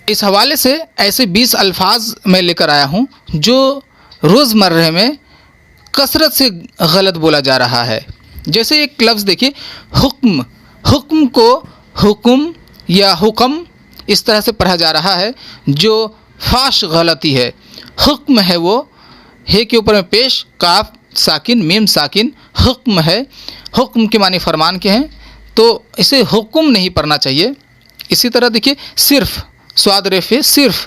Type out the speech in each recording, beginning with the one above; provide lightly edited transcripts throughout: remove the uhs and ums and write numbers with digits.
इस हवाले से ऐसे 20 अल्फाज मैं लेकर आया हूँ जो रोज़मर्रे में कसरत से गलत बोला जा रहा है। जैसे एक लफ्ज़ देखिए, हुक्म, हुक्म को हुक्म या हुक्म इस तरह से पढ़ा जा रहा है, जो फाश गलती है। हुक्म है वो हे के ऊपर में पेश, काफ साकिन, मीम साकिन, हुक्म है। हुक्म के मानी फरमान के हैं, तो इसे हुक्म नहीं पढ़ना चाहिए। इसी तरह देखिए सिर्फ़, स्वाद रेफ़े सिर्फ़,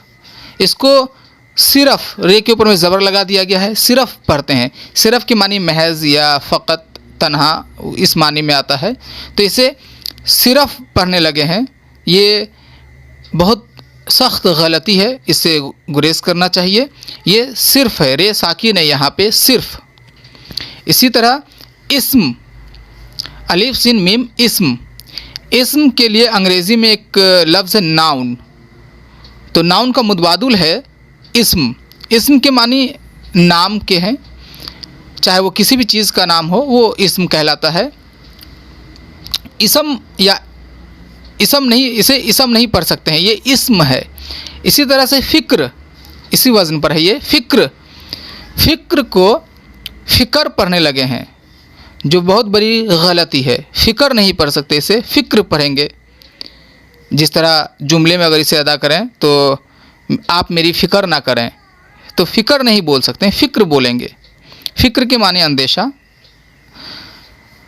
इसको सिर्फ़ रे के ऊपर में ज़बर लगा दिया गया है, सिर्फ़ पढ़ते हैं। सिर्फ़ के मानी महज या फ़कत, तन्हा, इस मानी में आता है, तो इसे सिर्फ़ पढ़ने लगे हैं। ये बहुत सख्त गलती है, इससे गुरेज करना चाहिए। ये सिर्फ़ है, रे साकिन है यहाँ पे, सिर्फ़। इसी तरह इस्म, अलिफ सिन मीम, इस्म। इस्म के लिए अंग्रेज़ी में एक लफ्ज़ है नाउन, तो नाउन का मुतबादुल है इस्म। इस्म के मानी नाम के हैं, चाहे वो किसी भी चीज़ का नाम हो, वो इस्म कहलाता है। इसम या इसम नहीं, इसे इसम नहीं पढ़ सकते हैं, ये इस्म है। इसी तरह से फ़िक्र, इसी वज़न पर है ये फ़िक्र। फ़िक्र को फ़िक्र पढ़ने लगे हैं, जो बहुत बड़ी गलती है। फ़िक्र नहीं पढ़ सकते, इसे फ़िक्र पढ़ेंगे। जिस तरह जुमले में अगर इसे अदा करें तो आप मेरी फ़िक्र ना करें, तो फ़िक्र नहीं बोल सकते, फ़िक्र बोलेंगे। फ़िक्र के माने अंदेशा।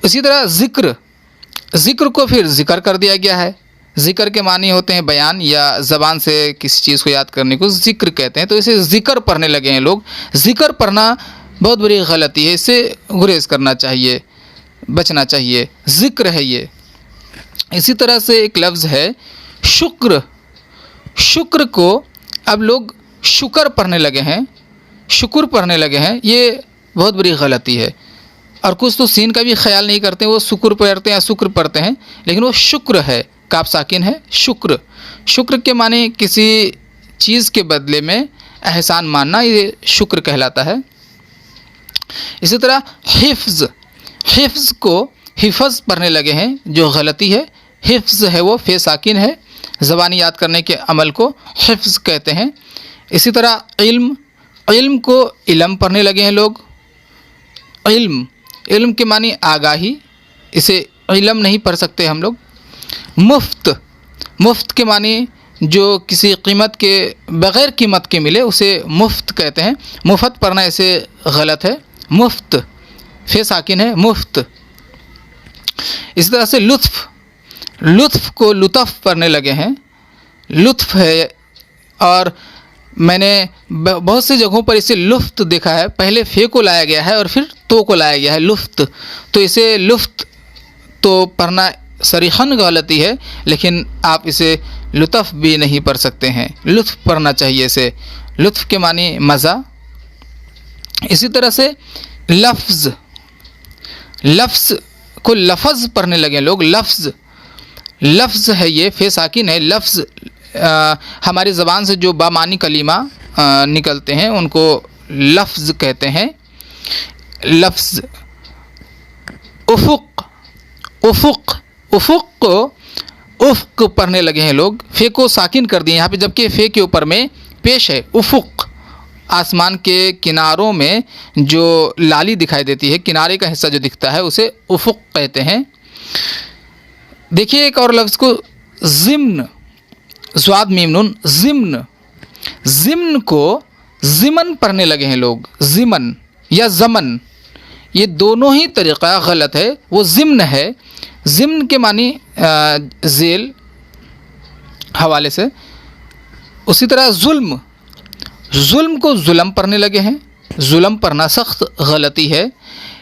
इसी तरह ज़िक्र, ज़िक्र को फिर ज़िक्र कर दिया गया है। ज़िक्र के मानी होते हैं बयान या ज़बान से किसी चीज़ को याद करने को ज़िक्र कहते हैं, तो इसे ज़िक्र पढ़ने लगे हैं लोग। ज़िक्र पढ़ना बहुत बड़ी गलती है, इससे गुरेज करना चाहिए, बचना चाहिए। ज़िक्र है ये। इसी तरह से एक लफ्ज़ है शुक्र। शुक्र को अब लोग शुक्र पढ़ने लगे हैं, शुक्र पढ़ने लगे हैं, ये बहुत बड़ी गलती है। और कुछ तो सीन का भी ख्याल नहीं करते, वो शुक्र पढ़ते हैं या शुक्र पढ़ते हैं, लेकिन वो शुक्र है, काफ साकिन है, शुक्र। शुक्र के माने किसी चीज़ के बदले में एहसान मानना, ये शुक्र कहलाता है। इसी तरह हिफ्ज़, हिफ्ज़ को हिफ़्ज़ पढ़ने लगे हैं, जो गलती है। हिफ्ज़ है वो फे साकिन है, ज़बानी याद करने के अमल को हिफ्ज़ कहते हैं। इसी तरह इल्म, इल्म को इल्म पढ़ने लगे हैं लोग। इल्म, इल्म के मानी आगाही, इसे इल्म नहीं पढ़ सकते हम लोग। मुफ्त, मुफ्त के मानी जो किसी कीमत के बग़ैर कीमत के मिले, उसे मुफ्त कहते हैं। मुफ्त पढ़ना इसे गलत है। मुफ्त फे साकिन है, मुफ्त। इसी तरह से लुत्फ़, लुत्फ़ को लुत्फ़ पढ़ने लगे हैं, लुत्फ़ है। और मैंने बहुत सी जगहों पर इसे लुफ्त देखा है, पहले फ़े को लाया गया है और फिर तो को लाया गया है, लुफ्त। तो इसे लुफ्त तो पढ़ना सरीहन गलती है, लेकिन आप इसे लुत्फ़ भी नहीं पढ़ सकते हैं, लुत्फ़ पढ़ना चाहिए इसे। लुत्फ़ के मानी मज़ा। इसी तरह से लफ्ज़, लफ्ज़ को लफ़ज़ पढ़ने लगे लोग। लफ्ज़, लफ्ज़ है ये, फे साकिन है। लफ्ज़ हमारी ज़बान से जो बामानी कलीमा निकलते हैं उनको लफ्ज़ कहते हैं। लफ्ज़। उफ़ुक़, उफ़ुक़, उफ़ुक़ को उफ़्क़ पढ़ने लगे हैं लोग। फ़े को साकिन कर दिए यहाँ पे, जबकि फ़े के ऊपर में पेश है उफ़ुक़। आसमान के किनारों में जो लाली दिखाई देती है, किनारे का हिस्सा जो दिखता है, उसे उफ़ुक़ कहते हैं। देखिए एक और लफ्ज़ को ज़िम्न, ज़्वाद मीम नून, ज़िम्न। ज़िम्न को ज़िमन पढ़ने लगे हैं लोग, ज़िमन या ज़मन, ये दोनों ही तरीक़ा गलत है। वो ज़िम्न है, ज़िम्न के मानी ज़ेल हवाले से। उसी तरह ज़ुल्म, ज़ुल्म को ज़ुल्म पढ़ने लगे हैं, ज़ुल्म पढ़ना सख्त गलती है।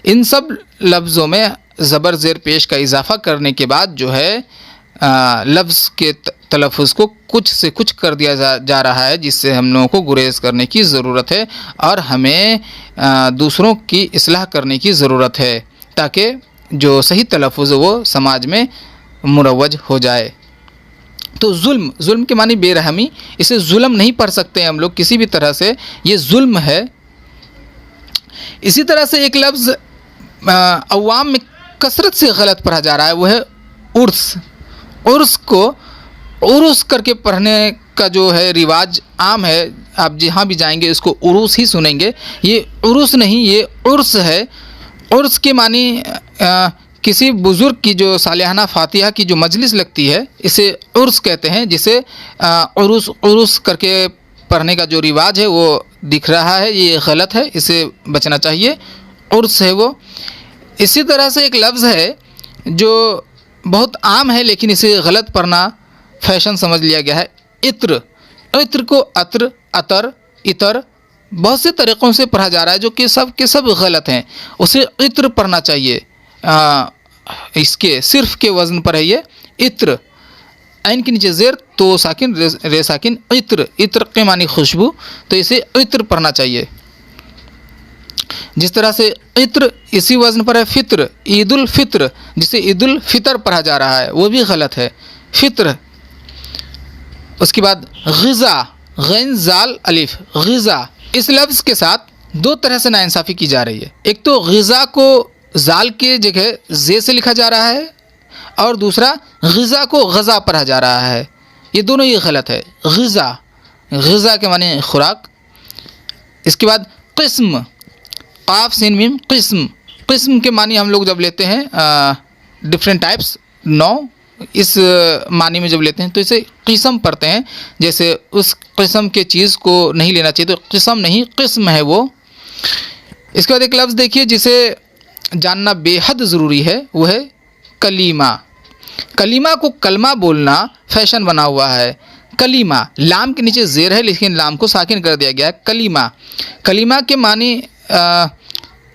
इन सब लफ्ज़ों में ज़बर ज़ेर पेश का इजाफ़ा करने के बाद जो है लफ्ज़ के तलफ़ुज़ को कुछ से कुछ कर दिया जा रहा है, जिससे हम लोगों को गुरेज करने की ज़रूरत है और हमें दूसरों की इस्लाह करने की ज़रूरत है, ताकि जो सही तलफ़ुज़ वो समाज में मुरव्वज हो जाए। तो जुल्म, जुल्म के मानी बेरहमी, इसे जुल्म नहीं पढ़ सकते हम लोग किसी भी तरह से, ये जुल्म है। इसी तरह से एक लफ्ज़ अवाम में कसरत से गलत पढ़ा जा रहा है, वो है उर्स। उर्स को उर्स करके पढ़ने का जो है रिवाज आम है, आप जहाँ भी जाएंगे इसको उरूस ही सुनेंगे। ये उरूस नहीं, ये उर्स है। उर्स के मानी किसी बुज़ुर्ग की जो सालियाना फातिहा की जो मजलिस लगती है, इसे उर्स कहते हैं। जिसे उरूस उरूस करके पढ़ने का जो रिवाज है वो दिख रहा है, ये गलत है, इसे बचना चाहिए। उर्स है वो। इसी तरह से एक लफ्ज़ है जो बहुत आम है लेकिन इसे गलत पढ़ना फैशन समझ लिया गया है, इत्र। इत्र को अत्र, अतर, इतर बहुत से तरीक़ों से पढ़ा जा रहा है जो कि सब के सब गलत हैं। उसे इत्र पढ़ना चाहिए। इसके सिर्फ के वज़न पर है ये इत्र। ऐन के नीचे ज़ेर, तो साकिन, रे साकिन, इत्र। इत्र के मानी खुशबू, तो इसे इत्र पढ़ना चाहिए। जिस तरह से इत्र इसी वज़न पर है फ़ित्र, ईदुल फ़ित्र, जिसे ईदुल फ़ितर पढ़ा जा रहा है वो भी गलत है, फ़ित्र। उसके बाद ग़िज़ा, गैन ज़ाल अलिफ, ग़िज़ा। इस लफ्ज़ के साथ दो तरह से नाइंसाफ़ी की जा रही है। एक तो ग़िज़ा को ज़ाल के जगह ज़े से लिखा जा रहा है, और दूसरा ग़िज़ा को गज़ा पढ़ा जा रहा है। ये दोनों ही गलत है। ग़िज़ा, ग़िज़ा के माने खुराक। इसके बाद क़िस्म, क़ाफ़ सिन मीम, क़िस्म। क़िस्म के मानी हम लोग जब लेते हैं डिफरेंट टाइप्स, 9, इस मानी में जब लेते हैं तो इसे क़िस्म पढ़ते हैं। जैसे उस क़िस्म के चीज़ को नहीं लेना चाहिए, तो क़िस्म नहीं, क़िस्म है वो। इसके बाद एक लफ्ज़ देखिए जिसे जानना बेहद ज़रूरी है, वो है कलीमा। कलीमा को कलमा बोलना फैशन बना हुआ है। कलीमा, लाम के नीचे ज़ेर है लेकिन लाम को साकिन कर दिया गया है। कलीमा, कलीमा के मानी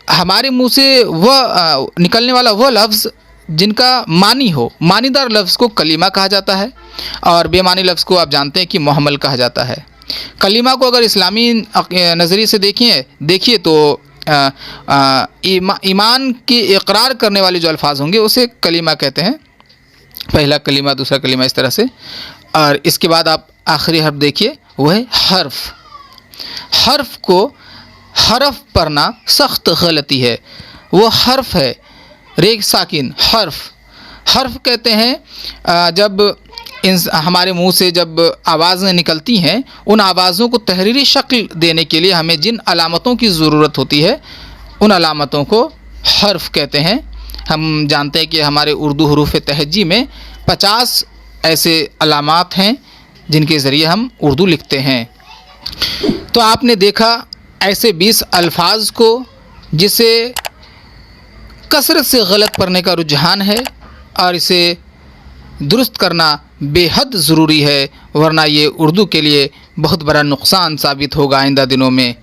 हमारे मुंह से वह निकलने वाला वह लफ्ज़ जिनका मानी हो। मानीदार लफ्ज़ को कलीमा कहा जाता है, और बेमानी लफ्ज़ को आप जानते हैं कि मुहम्मल कहा जाता है। कलीमा को अगर इस्लामी नज़रिए से देखिए तो ईमान की इकरार करने वाले जो अल्फाज होंगे उसे कलीमा कहते हैं। पहला कलीमा, दूसरा कलीमा, इस तरह से। और इसके बाद आप आखिरी हर्फ देखिए, वह है हर्फ। हर्फ को हरफ पढ़ना सख्त गलती है। वो हर्फ है, रे साकिन, हर्फ। हर्फ कहते हैं जब हमारे मुंह से जब आवाज़ें निकलती हैं, उन आवाज़ों को तहरीरी शक्ल देने के लिए हमें जिन अलामतों की ज़रूरत होती है, उन अलामतों को हर्फ कहते हैं। हम जानते हैं कि हमारे उर्दू हरूफ तहज्जी में 50 ऐसे अलामात हैं जिनके ज़रिए हम उर्दू लिखते हैं। तो आपने देखा ऐसे 20 अल्फाज को जिसे कसरत से गलत पढ़ने का रुझान है, और इसे दुरुस्त करना बेहद ज़रूरी है, वरना ये उर्दू के लिए बहुत बड़ा नुकसान साबित होगा आइंदा दिनों में।